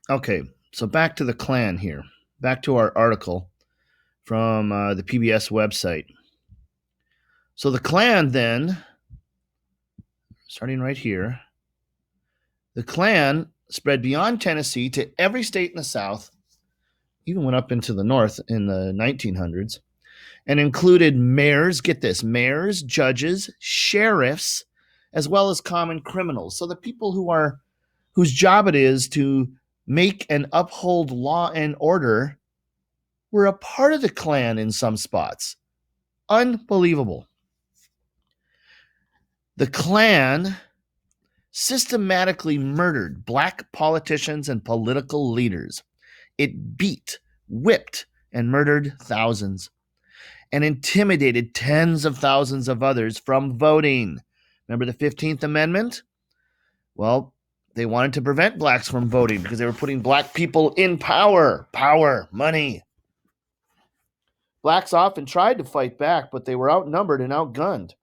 Okay, so back to the Klan here. Back to our article from the PBS website. So the Klan then, starting right here, the Klan spread beyond Tennessee to every state in the South, even went up into the North in the 1900s, and included mayors, get this, mayors, judges, sheriffs, as well as common criminals. So the people whose job it is to make and uphold law and order were a part of the Klan in some spots. Unbelievable. The Klan systematically murdered black politicians and political leaders. It beat, whipped, and murdered thousands and intimidated tens of thousands of others from voting. Remember the 15th Amendment? Well, they wanted to prevent blacks from voting because they were putting black people in power. Power, money. Blacks often tried to fight back, but they were outnumbered and outgunned.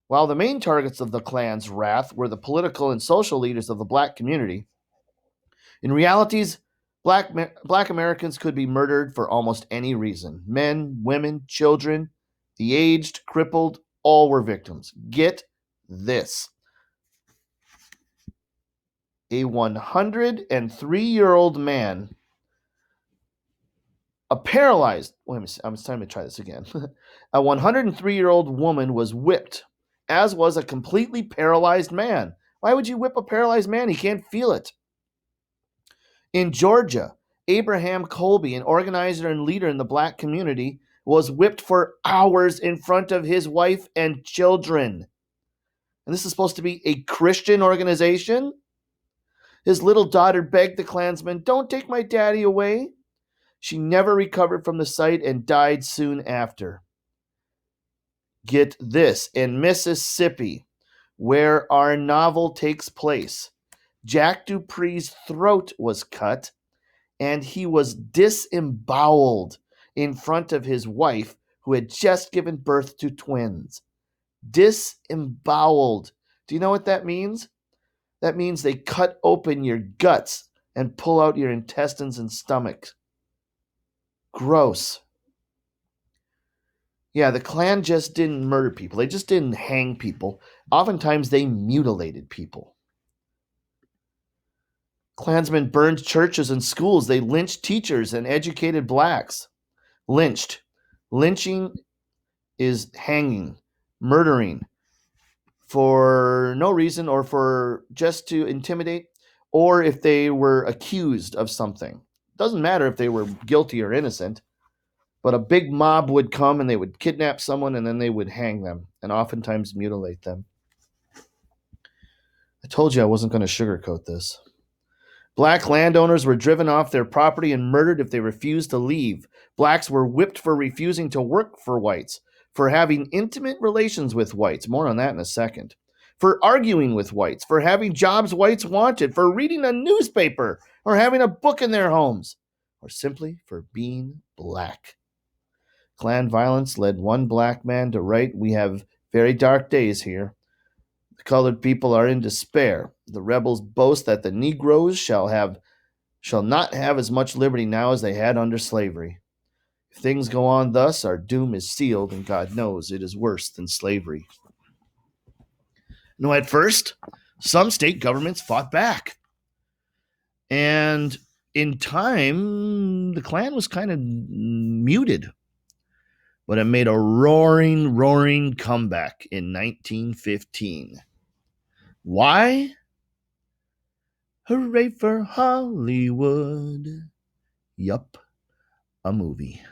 While the main targets of the Klan's wrath were the political and social leaders of the black community, in realities, black Americans could be murdered for almost any reason. Men, women, children, the aged, crippled, all were victims. Get this. A 103-year-old man, a paralyzed, wait a minute, I'm trying to try this again. A 103-year-old woman was whipped, as was a completely paralyzed man. Why would you whip a paralyzed man? He can't feel it. In Georgia, Abraham Colby, an organizer and leader in the black community, was whipped for hours in front of his wife and children. And this is supposed to be a Christian organization? His little daughter begged the Klansmen, "Don't take my daddy away." She never recovered from the sight and died soon after. Get this, in Mississippi, where our novel takes place, Jack Dupree's throat was cut and he was disemboweled in front of his wife, who had just given birth to twins. Disemboweled. Do you know what that means? That means they cut open your guts and pull out your intestines and stomach. Gross. Yeah, the Klan just didn't murder people. They just didn't hang people. Oftentimes, they mutilated people. Klansmen burned churches and schools. They lynched teachers and educated blacks. Lynched. Lynching is hanging, murdering for no reason or for just to intimidate, or if they were accused of something. Doesn't matter if they were guilty or innocent, but a big mob would come and they would kidnap someone and then they would hang them and oftentimes mutilate them. I told you I wasn't going to sugarcoat this. Black landowners were driven off their property and murdered if they refused to leave. Blacks were whipped for refusing to work for whites, for having intimate relations with whites. More on that in a second. For arguing with whites, for having jobs whites wanted, for reading a newspaper, or having a book in their homes, or simply for being black. Klan violence led one black man to write, "We have very dark days here. The colored people are in despair. The rebels boast that the Negroes shall not have as much liberty now as they had under slavery. If things go on thus, our doom is sealed, and God knows it is worse than slavery." At first, some state governments fought back. And in time, the Klan was kind of muted. But it made a roaring comeback in 1915. Why? Hooray for Hollywood. Yup, a movie.